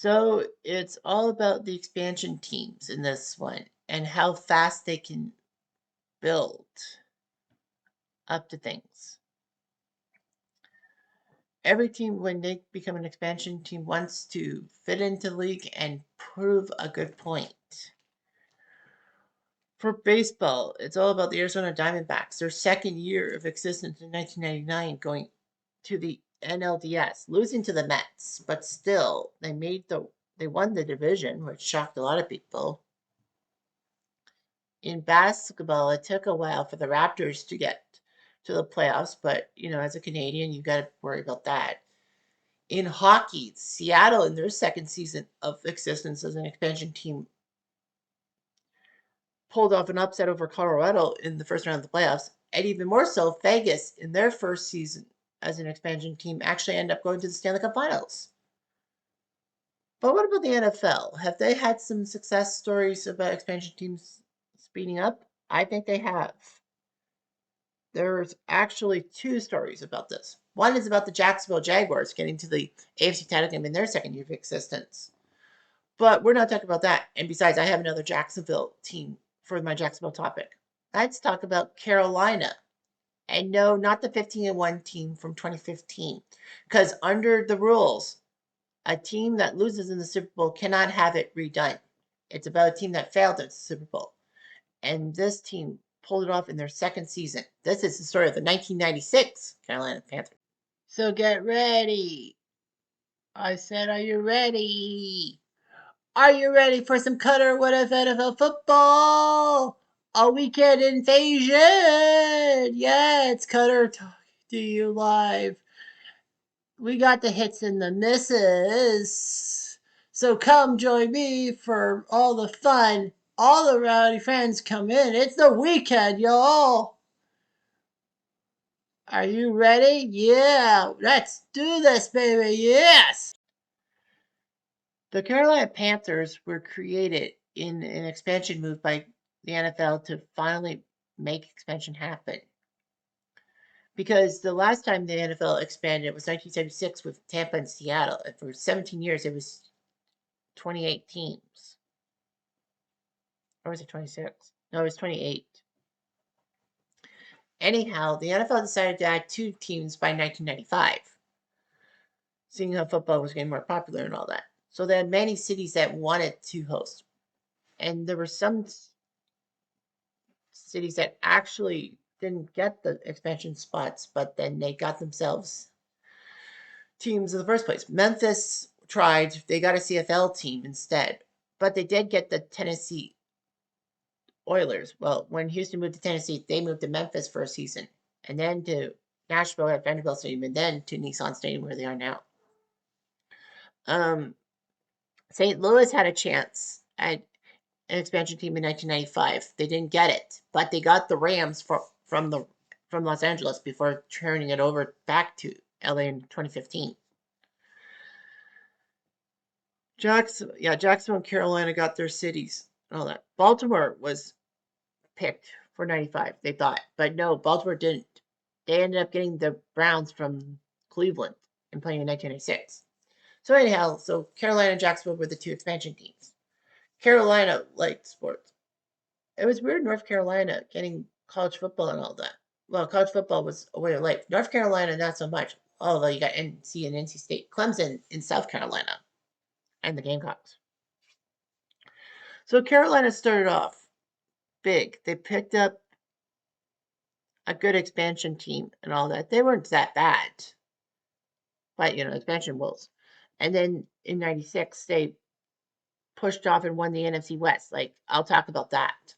So it's all about the expansion teams in this one and how fast they can build up to things. Every team, when they become an expansion team, wants to fit into the league and prove a good point. For baseball, it's all about the Arizona Diamondbacks. Their second year of existence in 1999, going to the NLDS, losing to the Mets, but still they won the division, which shocked a lot of people. In basketball, it took a while for the Raptors to get to the playoffs, but as a Canadian, you got to worry about that. In hockey, Seattle, in their second season of existence as an expansion team, pulled off an upset over Colorado in the first round of the playoffs, and even more so, Vegas, in their first season as an expansion team, actually ended up going to the Stanley Cup Finals. But what about the NFL? Have they had some success stories about expansion teams speeding up? I think they have. There's actually two stories about this. One is about the Jacksonville Jaguars getting to the AFC title game in their second year of existence. But we're not talking about that. And besides, I have another Jacksonville team for my Jacksonville topic. Let's talk about Carolina. And no, not the 15-1 team from 2015. Because under the rules, a team that loses in the Super Bowl cannot have it redone. It's about a team that failed at the Super Bowl. And this team pulled it off in their second season. This is the story of the 1996 Carolina Panthers. So get ready. I said, are you ready? Are you ready for some Cutter What If NFL football? A weekend invasion. Yeah, it's Cutter talking to you live. We got the hits and the misses. So come join me for all the fun. All the rowdy friends come in. It's the weekend, y'all. Are you ready? Yeah, let's do this, baby. Yes. The Carolina Panthers were created in an expansion move by the NFL to finally make expansion happen. Because the last time the NFL expanded was 1976 with Tampa and Seattle. And for 17 years, it was 28 teams. Or was it 26? No, it was 28. Anyhow, the NFL decided to add two teams by 1995, seeing how football was getting more popular and all that. So there had many cities that wanted to host. And there were some cities that actually didn't get the expansion spots, but then they got themselves teams in the first place. Memphis tried, they got a CFL team instead, but they did get the Tennessee Oilers. Well, when Houston moved to Tennessee, they moved to Memphis for a season, and then to Nashville at Vanderbilt Stadium, and then to Nissan Stadium where they are now. St. Louis had a chance at an expansion team in 1995. They didn't get it, but they got the Rams from Los Angeles before turning it over back to LA in 2015. Jacksonville and Carolina got their cities and all that. Baltimore was picked for 95, they thought, but no, Baltimore didn't. They ended up getting the Browns from Cleveland and playing in 1996. So anyhow, so Carolina and Jacksonville were the two expansion teams. Carolina liked sports. It was weird North Carolina getting college football and all that. Well, college football was a way of life. North Carolina, not so much. Although you got NC and NC State. Clemson in South Carolina. And the Gamecocks. So Carolina started off big. They picked up a good expansion team and all that. They weren't that bad. But, expansion Wolves. And then in 96, they pushed off and won the NFC West. I'll talk about that.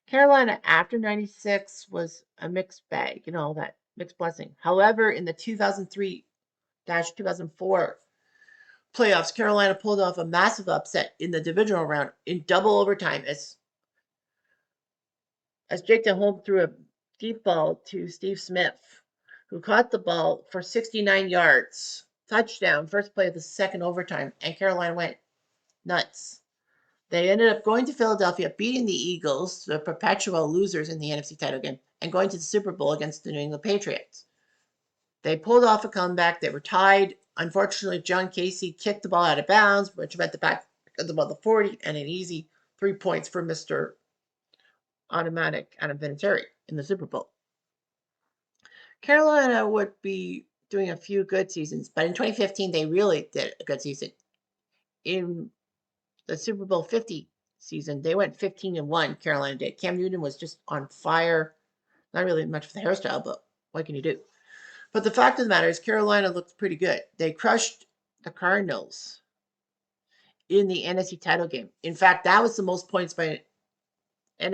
Carolina after 96 was a mixed bag, that mixed blessing. However, in the 2003-2004 playoffs, Carolina pulled off a massive upset in the divisional round in double overtime as Jake Delhomme threw a deep ball to Steve Smith, who caught the ball for 69 yards. Touchdown, first play of the second overtime, and Carolina went nuts. They ended up going to Philadelphia, beating the Eagles, the perpetual losers in the NFC title game, and going to the Super Bowl against the New England Patriots. They pulled off a comeback. They were tied Unfortunately, John Casey kicked the ball out of bounds, which meant the back of the ball the 40 and an easy 3 points for Mr. Automatic Adam Vinatieri in the Super Bowl. Carolina would be doing a few good seasons, but in 2015 they really did a good season. In the Super Bowl 50 season, they went 15-1. Carolina did. Cam Newton was just on fire. Not really much for the hairstyle, but what can you do? But the fact of the matter is, Carolina looked pretty good. They crushed the Cardinals in the NFC title game. In fact, that was the most points by an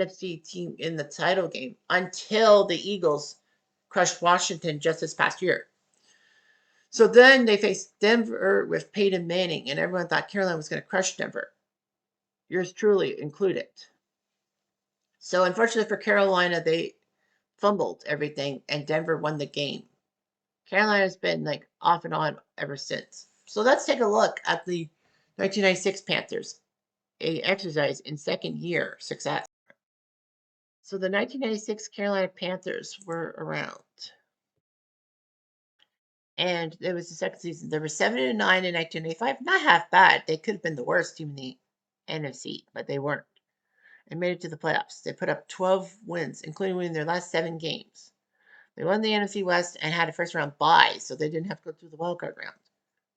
NFC team in the title game until the Eagles crushed Washington just this past year. So then they faced Denver with Peyton Manning, and everyone thought Carolina was going to crush Denver. Yours truly included. So unfortunately for Carolina, they fumbled everything, and Denver won the game. Carolina's been like off and on ever since. So let's take a look at the 1996 Panthers, a exercise in second year success. So the 1996 Carolina Panthers were around, and it was the second season. They were 7-9 in 1985, not half bad. They could have been the worst team in the NFC, but they weren't. And made it to the playoffs. They put up 12 wins, including winning their last 7 games. They won the NFC West and had a first round bye, so they didn't have to go through the wild card round.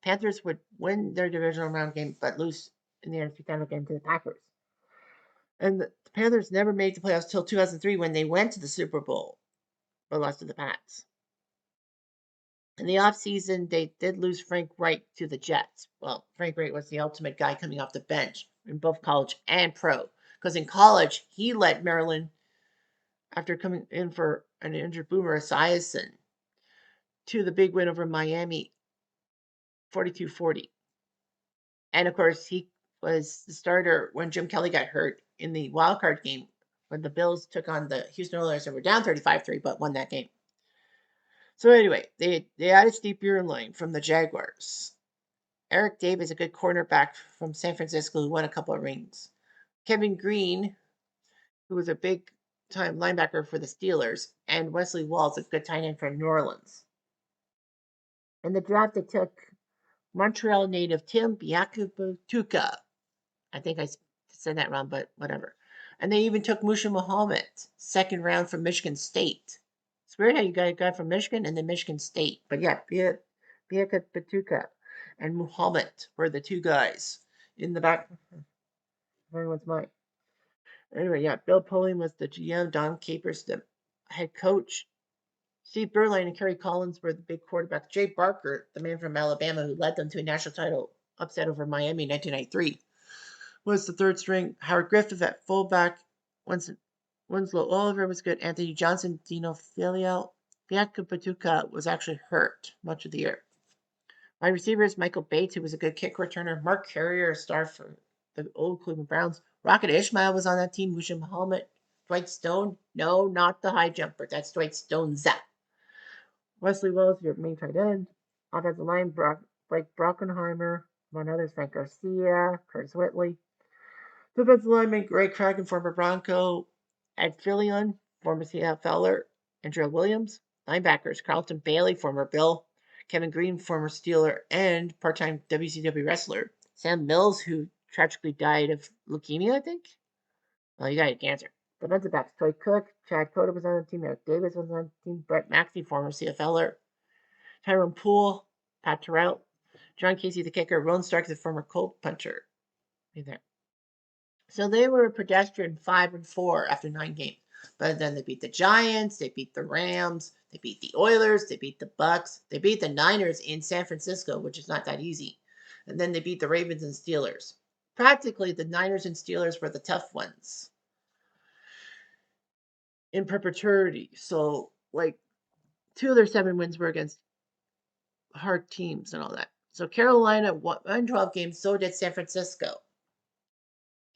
Panthers would win their divisional round game, but lose in the NFC title game to the Packers. And the Panthers never made the playoffs till 2003 when they went to the Super Bowl, but lost to the Pats. In the offseason, they did lose Frank Reich to the Jets. Well, Frank Reich was the ultimate guy coming off the bench in both college and pro. Because in college, he led Maryland after coming in for an injured Boomer Esiason to the big win over Miami, 42-40. And of course, he was the starter when Jim Kelly got hurt in the wild card game when the Bills took on the Houston Oilers and were down 35-3, but won that game. So anyway, they added Steve Beuerlein from the Jaguars. Eric Davis, a good cornerback from San Francisco who won a couple of rings. Kevin Green, who was a big time linebacker for the Steelers, and Wesley Walls, a good tight end from New Orleans. In the draft, they took Montreal native Tim Biakabutuka. I think I said that wrong, but whatever. And they even took Musha Muhammad, second round from Michigan State. It's weird how you got a guy from Michigan and then Michigan State. But yeah, Biakabutuka and Muhammad were the two guys in the back of everyone's mind. Anyway, yeah, Bill Polian was the GM, Don Capers the head coach. Steve Beuerlein and Kerry Collins were the big quarterbacks. Jay Barker, the man from Alabama who led them to a national title upset over Miami in 1993, was the third string. Howard Griffith at fullback. Winslow Oliver was good. Anthony Johnson, Dino Filial. Bianca Patuca was actually hurt much of the year. Wide receivers, Michael Bates, who was a good kick returner. Mark Carrier, a star for the old Cleveland Browns. Rocket Ishmael was on that team. Musha Muhammad. Dwight Stone. No, not the high jumper. That's Dwight Stone's. Wesley Wells, your main tight end. Offensive line, Blake Brockenheimer. Among others, Frank Garcia, Curtis Whitley. Defensive lineman, Greg Kraken, former Bronco. Ed Fillion, former CFLer. And Drill Williams. Linebackers, Carlton Bailey, former Bill. Kevin Green, former Steeler and part-time WCW wrestler. Sam Mills, who tragically died of leukemia, I think. Well, he died of cancer. Defensive backs, Toy Cook, Chad Cota was on the team, Eric Davis was on the team, Brett Maxey, former CFLer, Tyrone Poole, Pat Terrell, John Casey, the kicker, Ron Stark, the former Colt puncher. So they were a pedestrian 5-4 after 9 games. But then they beat the Giants, they beat the Rams, they beat the Oilers, they beat the Bucks, they beat the Niners in San Francisco, which is not that easy. And then they beat the Ravens and Steelers. Practically, the Niners and Steelers were the tough ones in perpetuity. So, like, 2 of their 7 wins were against hard teams and all that. So Carolina won 12 games, so did San Francisco.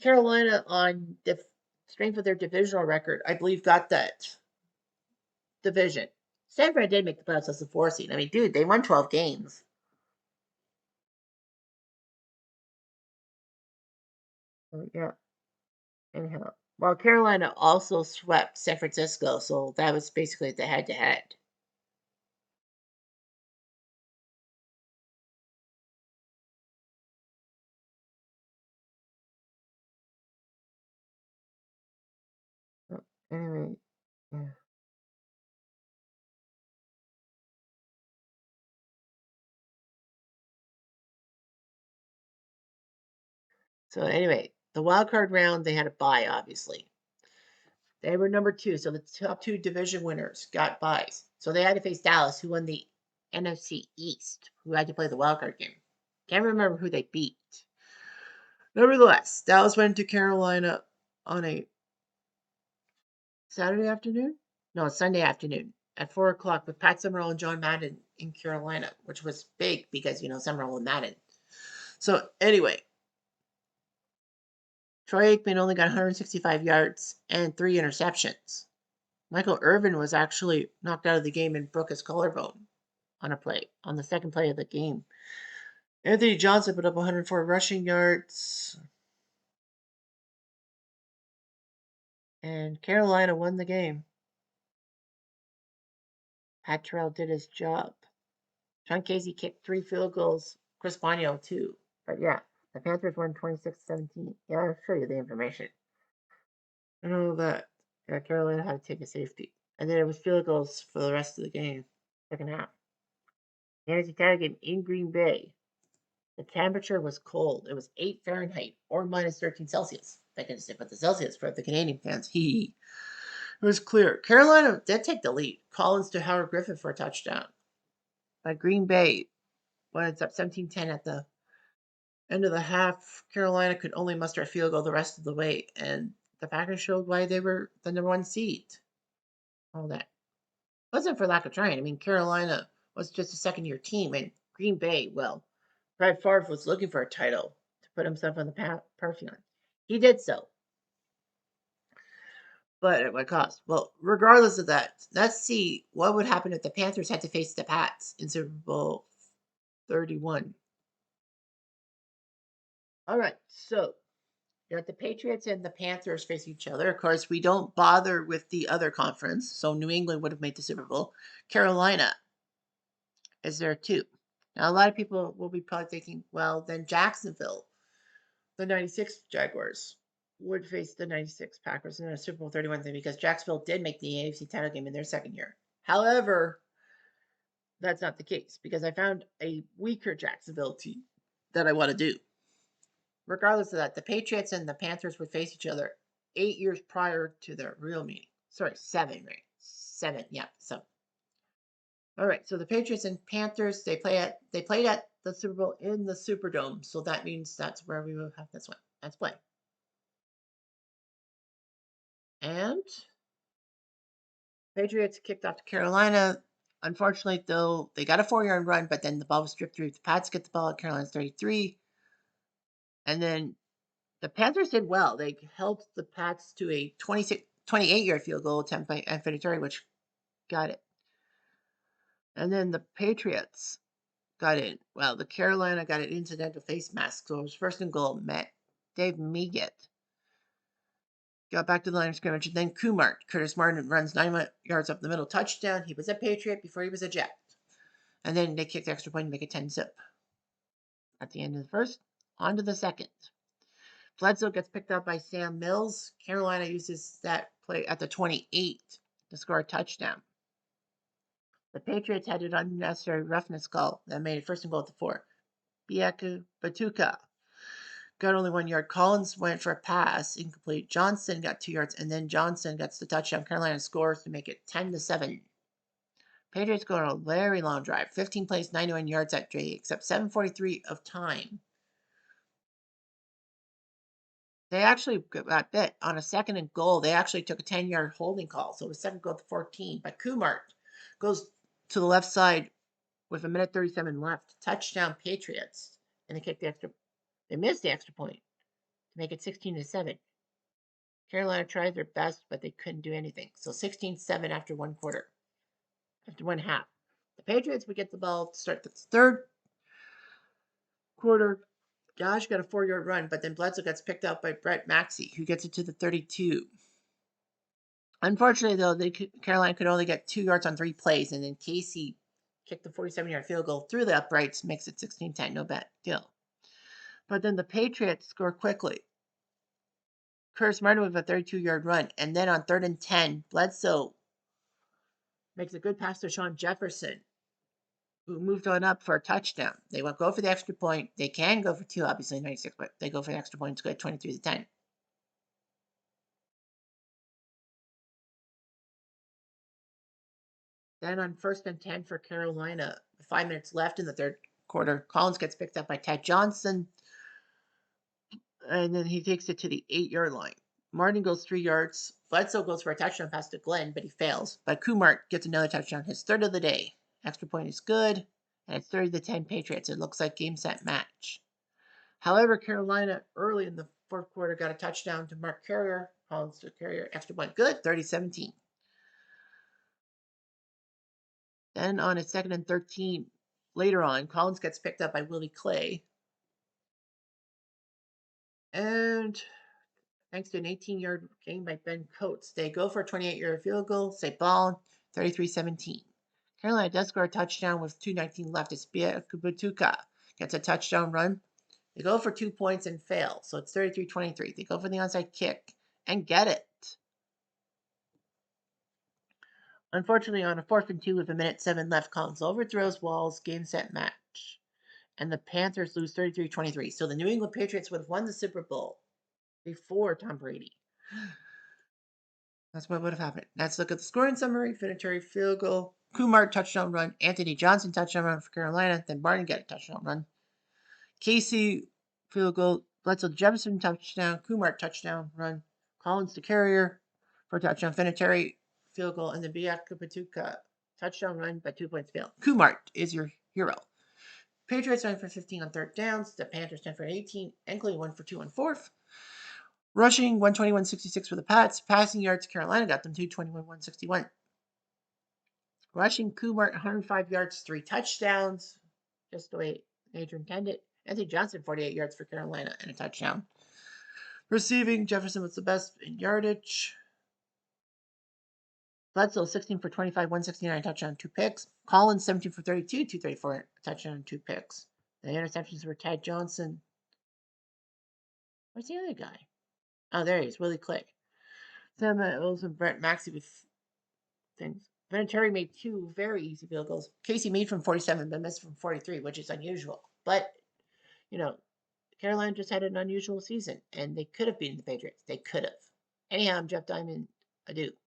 Carolina, on the strength of their divisional record, I believe got that division. Stanford did make the playoffs as the 4 seed. I mean, dude, they won 12 games. So, yeah. Anyhow. Well, Carolina also swept San Francisco, so that was basically the head-to-head. Anyway, yeah. So anyway, the wild card round, they had a bye, obviously. They were number two, so the top two division winners got byes. So they had to face Dallas, who won the NFC East, who had to play the wild card game. Can't remember who they beat. Nevertheless, Dallas went to Carolina on a Saturday afternoon? No, Sunday afternoon at 4 o'clock with Pat Summerall and John Madden in Carolina, which was big because, Summerall and Madden. So anyway, Troy Aikman only got 165 yards and 3 interceptions. Michael Irvin was actually knocked out of the game and broke his collarbone on a play, on the second play of the game. Anthony Johnson put up 104 rushing yards, and Carolina won the game. Pat Terrell did his job. John Casey kicked 3 field goals, Chris Bonio too. But yeah, the Panthers won 26-17. Yeah, I'll show you the information. I know that Carolina had to take a safety. And then it was field goals for the rest of the game, second half. Fantasy Tag game in Green Bay. The temperature was cold. It was 8 Fahrenheit or minus 13 Celsius. I can just put the Celsius for the Canadian fans. It was clear. Carolina did take the lead. Collins to Howard Griffin for a touchdown. But Green Bay, when it's up 17-10 at the end of the half, Carolina could only muster a field goal the rest of the way, and the Packers showed why they were the number one seed. All that wasn't for lack of trying. I mean, Carolina was just a second-year team, and Green Bay, well, Brett Favre was looking for a title to put himself on the Parthenon. He did so, but at what cost? Well, regardless of that, let's see what would happen if the Panthers had to face the Pats in Super Bowl 31. All right, so you got the Patriots and the Panthers face each other. Of course, we don't bother with the other conference, so New England would have made the Super Bowl. Carolina is there too. Now, a lot of people will be probably thinking, well, then Jacksonville, the 96 Jaguars, would face the 96 Packers in a Super Bowl 31 thing because Jacksonville did make the AFC title game in their second year. However, that's not the case because I found a weaker Jacksonville team that I want to do. Regardless of that, the Patriots and the Panthers would face each other 8 years prior to their real meeting. Sorry, 7, right? 7, yeah. So, all right. So the Patriots and Panthers they played at the Super Bowl in the Superdome. So that means that's where we will have this one. Let's play. And Patriots kicked off to Carolina. Unfortunately, though, they got a 4-yard run, but then the ball was stripped through. The Pats get the ball at Carolina's 33, and then the Panthers did well. They held the Pats to a 28-yard field goal attempt by Anthony Terry, which got it. And then the Patriots got in. Well, the Carolina got an incidental face mask, so it was first and goal. Dave Meagett got back to the line of scrimmage, and then Curtis Martin runs 9 yards up the middle, touchdown. He was a Patriot before he was a Jet. And then they kicked the extra point to make it 10-zip. At the end of the first, on to the second. Bledsoe gets picked up by Sam Mills. Carolina uses that play at the 28 to score a touchdown. The Patriots had an unnecessary roughness call that made it first and goal at the 4. Biaku Batuka got only 1 yard. Collins went for a pass, incomplete. Johnson got 2 yards, and then Johnson gets the touchdown. Carolina scores to make it 10-7. Patriots go on a very long drive, 15 plays, 91 yards that day, except 7:43 of time. They actually got bit on a second and goal. They actually took a 10-yard holding call, so it was second goal to 14. But Kumart goes to the left side with a minute 37 left. Touchdown Patriots, and they kicked the extra. They missed the extra point to make it 16-7. Carolina tried their best, but they couldn't do anything. So 16-7 after one quarter, after one half. The Patriots would get the ball to start the third quarter. Josh got a 4-yard run, but then Bledsoe gets picked up by Brett Maxey, who gets it to the 32. Unfortunately, though, Carolina could only get 2 yards on 3 plays, and then Casey kicked the 47-yard field goal through the uprights, makes it 16-10, no bad deal. But then the Patriots score quickly. Curtis Martin with a 32-yard run. And then on 3rd and 10, Bledsoe makes a good pass to Sean Jefferson, who moved on up for a touchdown. They won't go for the extra point. They can go for two, obviously, 96, but they go for the extra point. It's good, 23-10. Then on 1st and 10 for Carolina, 5 minutes left in the third quarter, Collins gets picked up by Ted Johnson, and then he takes it to the 8-yard line. Martin goes 3 yards. Bledsoe goes for a touchdown pass to Glenn, but he fails. But Kumart gets another touchdown, his third of the day. Extra point is good, and it's 30-10 Patriots. It looks like game, set, match. However, Carolina early in the fourth quarter got a touchdown to Mark Carrier. Collins to Carrier, extra point good, 30-17. Then on a 2nd and 13, later on, Collins gets picked up by Willie Clay. And thanks to an 18-yard gain by Ben Coates, they go for a 28-yard field goal, say ball, 33-17. Carolina does score a touchdown with 2:19 left. It's Bia Kubatuka gets a touchdown run. They go for 2 points and fail, so it's 33-23. They go for the onside kick and get it. Unfortunately, on a 4th and 2 with 1:07 left, Collins overthrows Walls, game, set, match. And the Panthers lose 33-23. So the New England Patriots would have won the Super Bowl before Tom Brady. That's what would have happened. Let's look at the scoring summary. Vinatieri field goal. Kumar touchdown run. Anthony Johnson touchdown run for Carolina. Then Barton get a touchdown run. Casey field goal. Bledsoe Jefferson touchdown. Kumar touchdown run. Collins to Carrier for touchdown. Vinatieri field goal. And then Biaka Patuka touchdown run, but 2 points failed. Kumar is your hero. Patriots 9 for 15 on 3rd downs. The Panthers 10 for 18. Enkley 1 for 2 on 4th. Rushing 121-66 for the Pats. Passing yards, Carolina got them 221-161. Rushing, Kumar 105 yards, 3 touchdowns, just the way Major intended. Anthony Johnson 48 yards for Carolina and a touchdown. Receiving, Jefferson was the best in yardage. Bledsoe 16 for 25, 169, touchdown, 2 picks. Collins 17 for 32, 234, touchdown, 2 picks. The interceptions were Ted Johnson. Where's the other guy? Oh, there he is, Willie Clay. Sam Olsen, Brett Maxey with things. Vinatieri made 2 very easy field goals. Casey made from 47, but missed from 43, which is unusual. But, Carolina just had an unusual season, and they could have beaten the Patriots. They could have. Anyhow, I'm Jeff Diamond. Adieu.